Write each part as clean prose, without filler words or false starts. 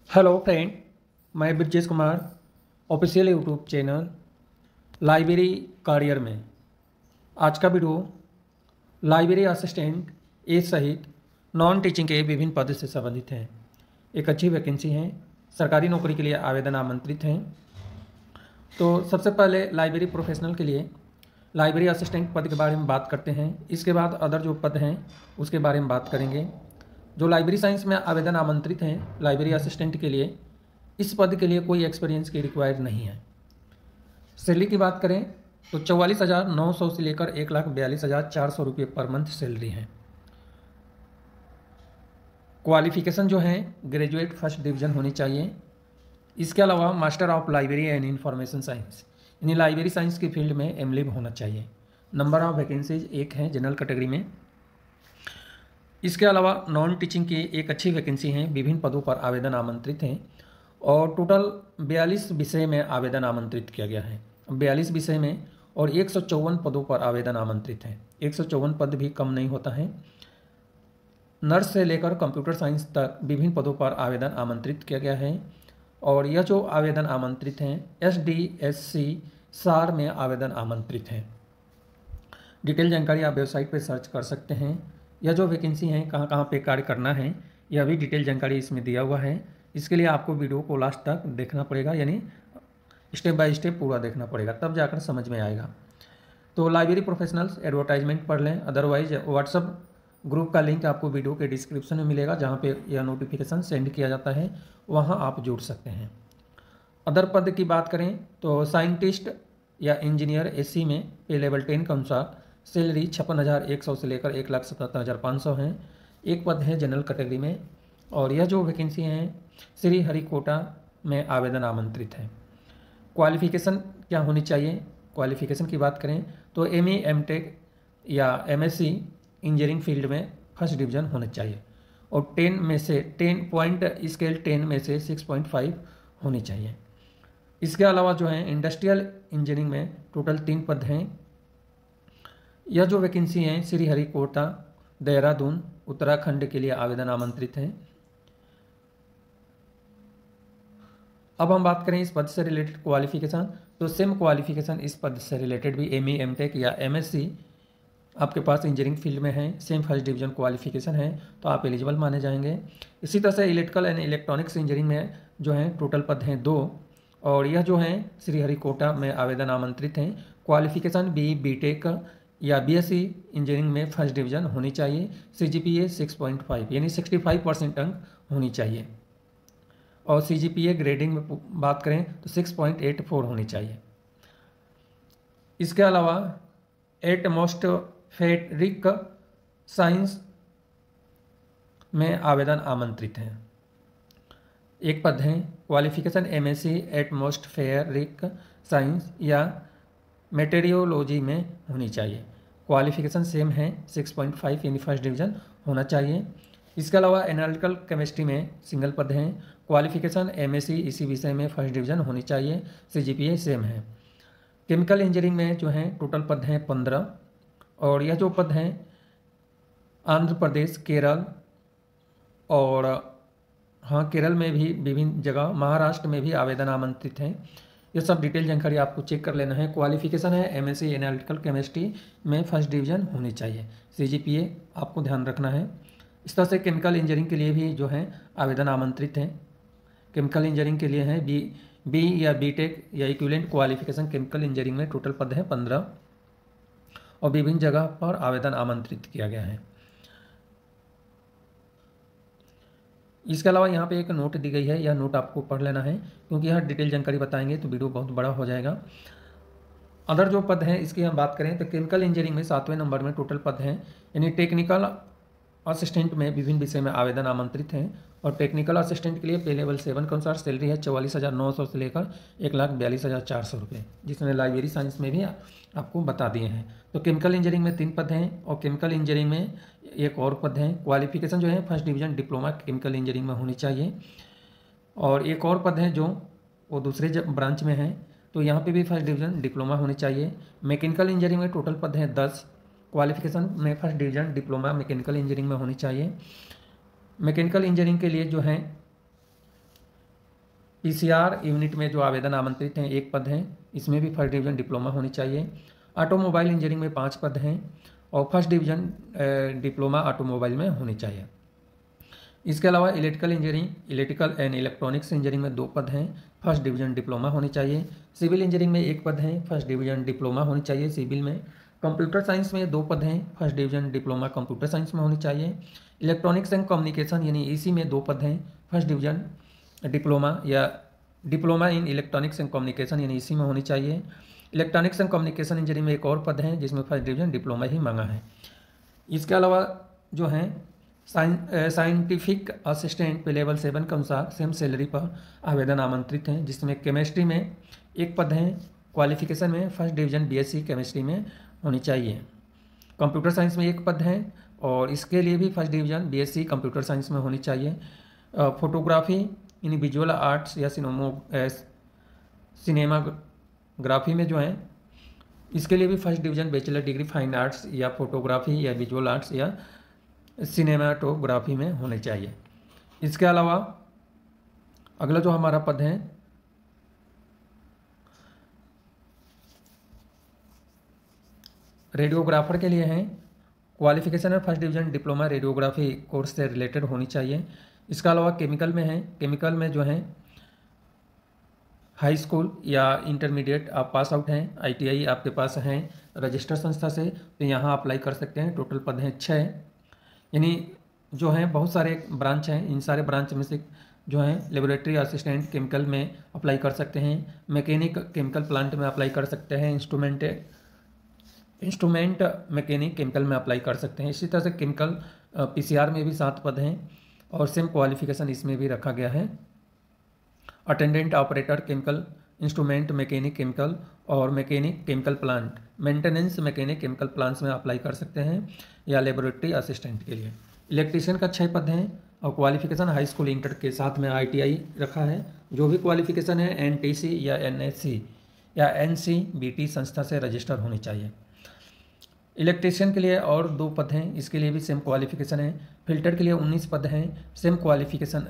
Hello friend, मैं Brajesh Kumar official YouTube channel library career में आज का वीडियो लाइब्रेरी असिस्टेंट ए सहित नॉन टीचिंग के विभिन्न पद से संबंधित है। एक अच्छी वैकेंसी है, सरकारी नौकरी के लिए आवेदन आमंत्रित हैं। तो सबसे पहले लाइब्रेरी प्रोफेशनल के लिए लाइब्रेरी असिस्टेंट पद के बारे में बात करते हैं। इसके बाद अदर जो पद हैं उसके बारे में बात करेंगे। जो लाइब्रेरी साइंस में आवेदन आमंत्रित हैं लाइब्रेरी असिस्टेंट के लिए, इस पद के लिए कोई एक्सपीरियंस की रिक्वायर्ड नहीं है। सैलरी की बात करें तो 44,900 से लेकर 1,42,400 रुपये पर मंथ सैलरी है। क्वालिफिकेशन जो है ग्रेजुएट फर्स्ट डिवीजन होनी चाहिए। इसके अलावा master of library and information science यानी लाइब्रेरी साइंस की फील्ड में एमलिब होना चाहिए। नंबर ऑफ वैकेंसीज 1 है जनरल कैटेगरी में। इसके अलावा नॉन टीचिंग की एक अच्छी वैकेंसी है, विभिन्न पदों पर आवेदन आमंत्रित हैं और टोटल 42 विषय में आवेदन आमंत्रित किया गया है। 42 विषय में और 154 पदों पर आवेदन आमंत्रित हैं। 154 पद भी कम नहीं होता है। नर्स से लेकर कंप्यूटर साइंस तक विभिन्न पदों पर आवेदन आमंत्रित किया गया है और यह जो आवेदन आमंत्रित हैं SDSC सार में आवेदन आमंत्रित हैं। डिटेल जानकारी आप वेबसाइट पर सर्च कर सकते हैं। यह जो वैकेंसी है कहाँ कहाँ पे कार्य करना है यह भी डिटेल जानकारी इसमें दिया हुआ है। इसके लिए आपको वीडियो को लास्ट तक देखना पड़ेगा, यानी स्टेप बाय स्टेप पूरा देखना पड़ेगा, तब जाकर समझ में आएगा। तो लाइब्रेरी प्रोफेशनल्स एडवर्टाइजमेंट पढ़ लें, अदरवाइज व्हाट्सअप ग्रुप का लिंक आपको वीडियो के डिस्क्रिप्शन में मिलेगा, जहाँ पे यह नोटिफिकेशन सेंड किया जाता है, वहाँ आप जुड़ सकते हैं। अदर पद की बात करें तो साइंटिस्ट या इंजीनियर SC में पे लेवल 10 के अनुसार सैलरी 56,100 से लेकर 1,77,500 हैं। एक पद है जनरल कैटेगरी में और यह जो वैकेंसी हैं श्री हरिकोटा में आवेदन आमंत्रित है। क्वालिफिकेशन क्या होनी चाहिए? क्वालिफिकेशन की बात करें तो ME MTech या MSc इंजीनियरिंग फील्ड में फर्स्ट डिवीजन होना चाहिए और 10 में से 10 पॉइंट स्केल 10 में से 6.5 होनी चाहिए। इसके अलावा जो है इंडस्ट्रियल इंजीनियरिंग में टोटल 3 पद हैं। यह जो वैकेंसी है श्री हरिकोटा देहरादून उत्तराखंड के लिए आवेदन आमंत्रित हैं। अब हम बात करें इस पद से रिलेटेड क्वालिफिकेशन, तो सेम क्वालिफिकेशन इस पद से रिलेटेड भी ME MTech या MSc आपके पास इंजीनियरिंग फील्ड में है, सेम फर्स्ट डिवीजन क्वालिफिकेशन है, तो आप एलिजिबल माने जाएंगे। इसी तरह से इलेक्ट्रिकल एंड इलेक्ट्रॉनिक्स इंजीनियरिंग में जो है टोटल पद हैं 2 और यह जो है श्री हरिकोटा में आवेदन आमंत्रित हैं। क्वालिफिकेशन BTech या BSc इंजीनियरिंग में फर्स्ट डिवीजन होनी चाहिए। CGPA 6.5 यानी 65% अंक होनी चाहिए और CGPA ग्रेडिंग में बात करें तो 6.84 होनी चाहिए। इसके अलावा एटमॉस्फेरिक साइंस में आवेदन आमंत्रित हैं। एक पद है क्वालिफिकेशन MSc एटमॉस्फेरिक साइंस या मेटेरियोलॉजी में होनी चाहिए। क्वालिफिकेशन सेम है 6.5 यानी फर्स्ट डिवीजन होना चाहिए। इसके अलावा एनालिटिकल केमिस्ट्री में सिंगल पद हैं। क्वालिफिकेशन MSc इसी विषय में फर्स्ट डिवीजन होनी चाहिए। CGPA सेम है। केमिकल इंजीनियरिंग में जो है टोटल पद हैं 15 और यह जो पद हैं आंध्र प्रदेश, केरल और केरल में भी विभिन्न जगह, महाराष्ट्र में भी आवेदन आमंत्रित हैं। ये सब डिटेल जानकारी आपको चेक कर लेना है। क्वालिफिकेशन है MSc एनालिटिकल केमिस्ट्री में फर्स्ट डिवीजन होनी चाहिए। CGPA आपको ध्यान रखना है। इस तरह से केमिकल इंजीनियरिंग के लिए भी जो है आवेदन आमंत्रित हैं। केमिकल इंजीनियरिंग के लिए है बी या BTech या इक्विवेलेंट क्वालिफिकेशन केमिकल इंजीनियरिंग में टोटल पद है 15 और विभिन्न जगह पर आवेदन आमंत्रित किया गया है। इसके अलावा यहाँ पे एक नोट दी गई है, यह नोट आपको पढ़ लेना है क्योंकि यह डिटेल जानकारी बताएंगे तो वीडियो बहुत बड़ा हो जाएगा। अदर जो पद हैं इसकी हम बात करें तो केमिकल इंजीनियरिंग में 7वें नंबर में टोटल पद हैं, यानी टेक्निकल असिस्टेंट में विभिन्न विषय में आवेदन आमंत्रित हैं और टेक्निकल असिस्टेंट के लिए पे लेवल 7 के अनुसार सैलरी है 44,900 से लेकर 1,42,400 रुपये, जिसमें लाइब्रेरी साइंस में भी आपको बता दिए हैं। तो केमिकल इंजीनियरिंग में 3 पद हैं और केमिकल इंजीनियरिंग में एक और पद हैं। क्वालिफिकेशन जो है first division diploma chemical engineering में होनी चाहिए और एक और पद है जो वो दूसरे ब्रांच में है, तो यहाँ पे भी फर्स्ट डिवीजन डिप्लोमा होनी चाहिए। मैकेनिकल इंजीनियरिंग में टोटल पद हैं 10, क्वालिफिकेशन में first division diploma mechanical engineering में होनी चाहिए। मैकेनिकल इंजीनियरिंग के लिए जो है पीसीआर यूनिट में जो आवेदन आमंत्रित हैं 1 पद हैं, इसमें भी फर्स्ट डिवीजन डिप्लोमा होनी चाहिए। ऑटोमोबाइल इंजीनियरिंग में 5 पद हैं और फर्स्ट डिवीजन डिप्लोमा ऑटोमोबाइल में होनी चाहिए। इसके अलावा electrical engineering, electrical and electronics engineering में 2 पद हैं, फर्स्ट डिवीजन डिप्लोमा होनी चाहिए। सिविल इंजीनियरिंग में 1 पद है, फर्स्ट डिवीजन डिप्लोमा होनी चाहिए सिविल में। कंप्यूटर साइंस में 2 पद हैं, first division diploma computer science में होनी चाहिए। इलेक्ट्रॉनिक्स एंड कम्युनिकेशन यानी ईसी में 2 पद हैं, फर्स्ट डिवीजन डिप्लोमा या diploma in electronics and communication यानी ईसी में होनी चाहिए। इलेक्ट्रॉनिक्स एंड कम्युनिकेशन इंजीनियरिंग में एक और पद है जिसमें फर्स्ट डिवीजन डिप्लोमा ही मांगा है। इसके अलावा जो हैं साइंटिफिक असिस्टेंट पे लेवल 7 के अनुसार सेम सैलरी पर आवेदन आमंत्रित हैं, जिसमें केमिस्ट्री में 1 पद हैं, क्वालिफिकेशन में फर्स्ट डिवीजन बीएससी केमिस्ट्री में होनी चाहिए। कंप्यूटर साइंस में 1 पद है और इसके लिए भी first division BSc computer science में होनी चाहिए। फोटोग्राफी यानी विजुअल आर्ट्स या सिनेमाग्राफी में जो है इसके लिए भी first division bachelor degree fine arts या फोटोग्राफी या विजुअल आर्ट्स या सिनेमाटोग्राफी में होने चाहिए। इसके अलावा अगला जो हमारा पद है रेडियोग्राफर के लिए है, क्वालिफिकेशन है first division diploma radiography course से रिलेटेड होनी चाहिए। इसके अलावा केमिकल में है, केमिकल में जो है हाई स्कूल या इंटरमीडिएट आप पास आउट हैं, आईटीआई आपके पास हैं रजिस्टर संस्था से, तो यहाँ अप्लाई कर सकते हैं। टोटल पद हैं 6, यानी जो हैं बहुत सारे ब्रांच हैं, इन सारे ब्रांच में से जो हैं लेबोरेटरी असिस्टेंट केमिकल में अप्लाई कर सकते हैं, मैकेनिक केमिकल प्लांट में अप्लाई कर सकते हैं, इंस्ट्रूमेंट मैकेनिक केमिकल में अप्लाई कर सकते हैं। इसी तरह से केमिकल पीसीआर में भी 7 पद हैं और सेम क्वालिफिकेशन इसमें भी रखा गया है। Attendant operator chemical, instrument mechanic chemical और mechanic chemical plant, maintenance mechanic chemical plants में अप्लाई कर सकते हैं या लेबोरेटरी असिस्टेंट के लिए। इलेक्ट्रीशियन का 6 पद हैं और क्वालिफिकेशन हाई स्कूल इंटर के साथ में आईटीआई रखा है। जो भी क्वालिफिकेशन है एनटीसी या एनएससी या एनसीबीटी संस्था से रजिस्टर होनी चाहिए। इलेक्ट्रीशियन के लिए और 2 पद हैं, इसके लिए भी सेम क्वालिफिकेशन है। फिल्टर के लिए 19 पद हैं, सेम क्वालिफिकेशन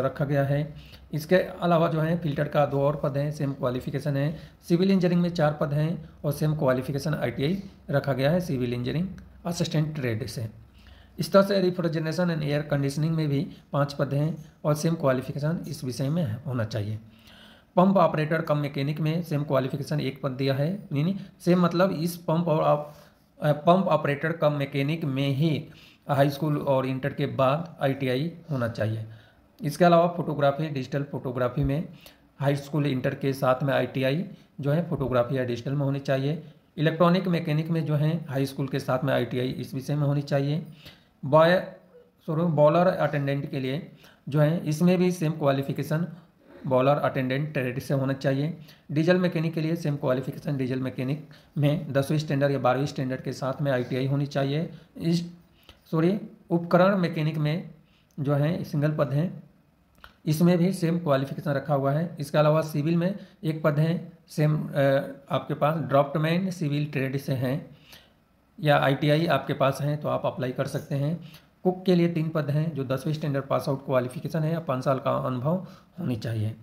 रखा गया है। इसके अलावा जो है फिल्टर का 2 और पद हैं, सेम क्वालिफिकेशन है। सिविल इंजीनियरिंग में 4 पद हैं और सेम क्वालिफिकेशन आईटीआई रखा गया है सिविल इंजीनियरिंग असिस्टेंट ट्रेड से। इस तरह से रेफ्रिजरेशन एंड एयर कंडीशनिंग में भी 5 पद हैं और सेम क्वालिफिकेशन इस विषय में होना चाहिए। पंप ऑपरेटर कम मैकेनिक में सेम क्वालिफिकेशन 1 पद दिया है, यानी सेम मतलब इस पंप ऑपरेटर कम मैकेनिक में ही हाई स्कूल और इंटर के बाद आईटीआई होना चाहिए। इसके अलावा फोटोग्राफी डिजिटल फोटोग्राफी में हाई स्कूल इंटर के साथ में आईटीआई जो है फोटोग्राफी या डिजिटल में होनी चाहिए। इलेक्ट्रॉनिक मैकेनिक में जो है हाई स्कूल के साथ में आईटीआई इस विषय में होनी चाहिए। बॉलर अटेंडेंट के लिए जो है इसमें भी same qualification bowler attendant trade से होना चाहिए। डीजल मैकेनिक के लिए सेम क्वालिफिकेशन डीजल मैकेनिक में 10वीं स्टैंडर्ड या 12वीं स्टैंडर्ड के साथ में आईटीआई होनी चाहिए। उपकरण मैकेनिक में जो है सिंगल पद हैं, इसमें भी सेम क्वालिफिकेशन रखा हुआ है। इसके अलावा सिविल में 1 पद हैं, सेम आपके पास ड्राफ्टमैन सिविल ट्रेड से हैं या आईटीआई आपके पास हैं तो आप अप्लाई कर सकते हैं। कुक के लिए 3 पद हैं जो 10वीं स्टैंडर्ड पास आउट क्वालिफिकेशन है या 5 साल का अनुभव होनी चाहिए।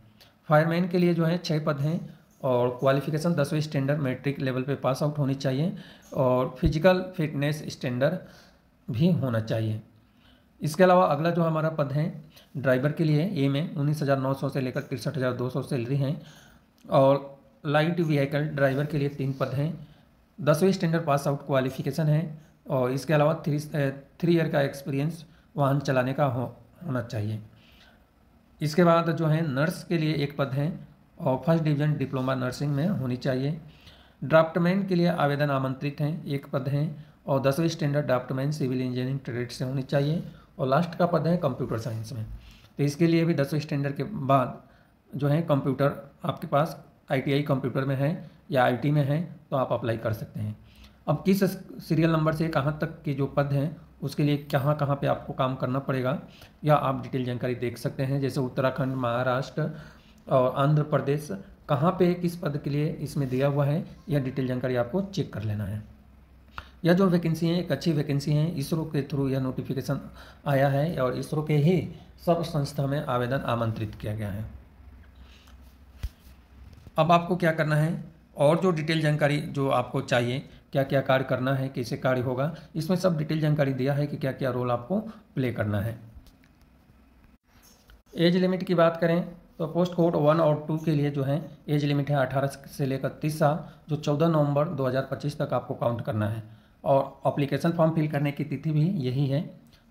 फायरमैन के लिए जो है 6 पद हैं और क्वालिफिकेशन 10वीं स्टैंडर्ड मैट्रिक लेवल पे पास आउट होनी चाहिए और फिजिकल फिटनेस स्टैंडर्ड भी होना चाहिए। इसके अलावा अगला जो हमारा पद है ड्राइवर के लिए ए में 19,900 से लेकर 63,200 सैलरी हैं और लाइट व्हीकल ड्राइवर के लिए 3 पद हैं। 10वीं स्टैंडर्ड पास आउट क्वालिफिकेशन है और इसके अलावा 3 ईयर का एक्सपीरियंस वाहन चलाने का होना चाहिए। इसके बाद जो है नर्स के लिए 1 पद है और फर्स्ट डिवीजन डिप्लोमा नर्सिंग में होनी चाहिए। ड्राफ्टमैन के लिए आवेदन आमंत्रित हैं, 1 पद हैं और 10वीं standard draftsman civil engineering trade से होनी चाहिए और लास्ट का पद है कंप्यूटर साइंस में। तो इसके लिए भी 10वीं स्टैंडर्ड के बाद जो है कंप्यूटर आपके पास आईटीआई कंप्यूटर में है या आईटी में है तो आप अप्लाई कर सकते हैं। अब किस सीरियल नंबर से कहाँ तक के जो पद हैं उसके लिए कहाँ कहाँ पे आपको काम करना पड़ेगा या आप डिटेल जानकारी देख सकते हैं। जैसे उत्तराखंड, महाराष्ट्र और आंध्र प्रदेश कहाँ पे किस पद के लिए इसमें दिया हुआ है यह डिटेल जानकारी आपको चेक कर लेना है। यह जो वैकेंसी है एक अच्छी वैकेंसी है, इसरो के थ्रू यह नोटिफिकेशन आया है और इसरो के ही सब संस्था में आवेदन आमंत्रित किया गया है। अब आपको क्या करना है, और जो डिटेल जानकारी जो आपको चाहिए, क्या क्या कार्य करना है, कैसे कार्य होगा, इसमें सब डिटेल जानकारी दिया है कि क्या क्या रोल आपको प्ले करना है। एज लिमिट की बात करें तो पोस्ट कोड 1 और 2 के लिए जो है एज लिमिट है 18 से लेकर 30 साल, जो 14 नवंबर 2025 तक आपको काउंट करना है। और एप्लीकेशन फॉर्म फिल करने की तिथि भी यही है,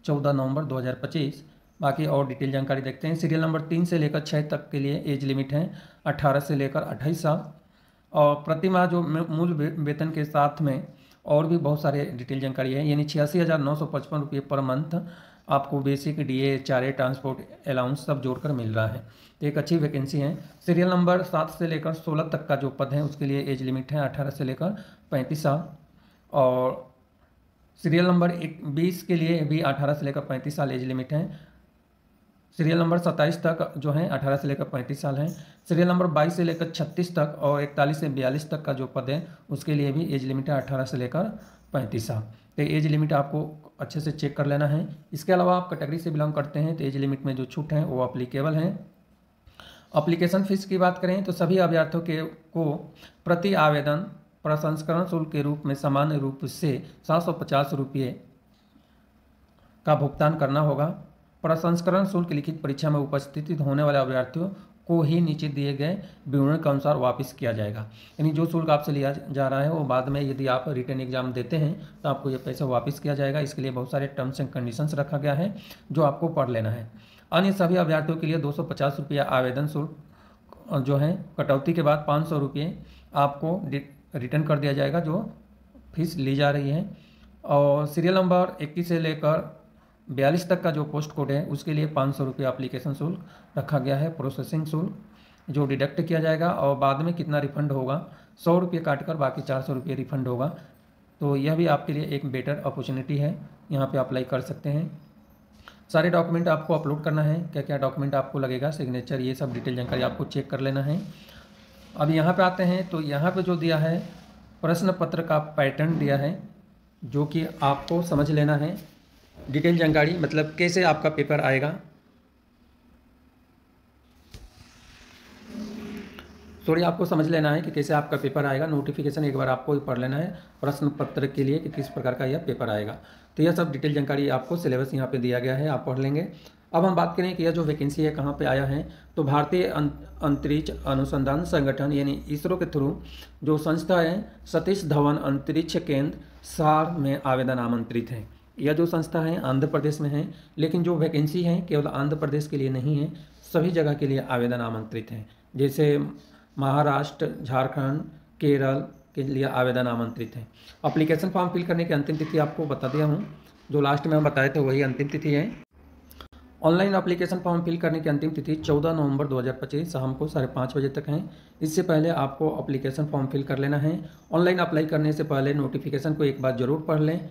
14 नवंबर 2025। बाकी और डिटेल जानकारी देखते हैं। सीरियल नंबर 3 से लेकर 6 तक के लिए एज लिमिट है 18 से लेकर 28 साल। और प्रति माह जो मूल वेतन के साथ में और भी बहुत सारे डिटेल जानकारी है, यानी 86,955 रुपये पर मंथ आपको बेसिक डीए, चारे, ट्रांसपोर्ट अलाउंस सब जोड़कर मिल रहा है। तो एक अच्छी वैकेंसी है। सीरियल नंबर 7 से लेकर 16 तक का जो पद है उसके लिए एज लिमिट है 18 से लेकर 35 साल। और सीरियल नंबर 20 के लिए भी 18 से लेकर 35 साल एज लिमिट है। सीरियल नंबर 27 तक जो है 18 से लेकर 35 साल है। सीरियल नंबर 22 से लेकर 36 तक और 41 से 42 तक का जो पद है उसके लिए भी एज लिमिट है 18 से लेकर 35 साल। तो एज लिमिट आपको अच्छे से चेक कर लेना है। इसके अलावा आप कैटेगरी से बिलोंग करते हैं तो एज लिमिट में जो छूट है वो अप्लीकेबल है। एप्लीकेशन फीस की बात करें तो सभी अभ्यर्थियों को प्रति आवेदन प्रसंस्करण शुल्क के रूप में सामान्य रूप से 750 रुपये का भुगतान करना होगा। प्रसंस्करण शुल्क लिखित परीक्षा में उपस्थित होने वाले अभ्यर्थियों को ही नीचे दिए गए विवरण के अनुसार वापस किया जाएगा। यानी जो शुल्क आपसे लिया जा रहा है वो बाद में यदि आप रिटर्न एग्जाम देते हैं तो आपको ये पैसा वापस किया जाएगा। इसके लिए बहुत सारे टर्म्स एंड कंडीशंस रखा गया है जो आपको पढ़ लेना है। अन्य सभी अभ्यर्थियों के लिए 250 रुपया आवेदन शुल्क जो है कटौती के बाद 500 रुपये आपको रिटर्न कर दिया जाएगा जो फीस ली जा रही है। और सीरियल नंबर 21 से लेकर 42 तक का जो पोस्ट कोड है उसके लिए 500 रुपये एप्लीकेशन शुल्क रखा गया है, प्रोसेसिंग शुल्क जो डिडक्ट किया जाएगा। और बाद में कितना रिफंड होगा, 100 रुपये काटकर बाकी 400 रुपये रिफंड होगा। तो यह भी आपके लिए एक बेटर अपॉर्चुनिटी है, यहाँ पे अप्लाई कर सकते हैं। सारे डॉक्यूमेंट आपको अपलोड करना है, क्या क्या डॉक्यूमेंट आपको लगेगा, सिग्नेचर, ये सब डिटेल जानकारी आपको चेक कर लेना है। अब यहाँ पे आते हैं तो यहाँ पे जो दिया है प्रश्न पत्र का पैटर्न दिया है जो कि आपको समझ लेना है। डिटेल जानकारी मतलब कैसे आपका पेपर आएगा, आपको समझ लेना है कि कैसे आपका पेपर आएगा। नोटिफिकेशन एक बार आपको पढ़ लेना है प्रश्न पत्र के लिए कि किस प्रकार का यह पेपर आएगा। तो यह सब डिटेल जानकारी आपको सिलेबस यहाँ पे दिया गया है, आप पढ़ लेंगे। अब हम बात करें कि यह जो वैकेंसी है कहाँ पे आया है, तो भारतीय अंतरिक्ष अनुसंधान संगठन यानी इसरो के थ्रू जो संस्था है सतीश धवन अंतरिक्ष केंद्र सार में आवेदन आमंत्रित है। यह जो संस्था है आंध्र प्रदेश में है, लेकिन जो वैकेंसी है केवल आंध्र प्रदेश के लिए नहीं है, सभी जगह के लिए आवेदन आमंत्रित है। जैसे महाराष्ट्र, झारखंड, केरल के लिए आवेदन आमंत्रित है। एप्लीकेशन फॉर्म फिल करने की अंतिम तिथि आपको बता दिया हूँ, जो लास्ट में हम बताए थे वही अंतिम तिथि है। ऑनलाइन एप्लीकेशन फॉर्म फिल करने की अंतिम तिथि 14 नवंबर 2025 शाम को 5:30 बजे तक है। इससे पहले आपको एप्लीकेशन फॉर्म फिल कर लेना है। ऑनलाइन अप्लाई करने से पहले नोटिफिकेशन को एक बार जरूर पढ़ लें,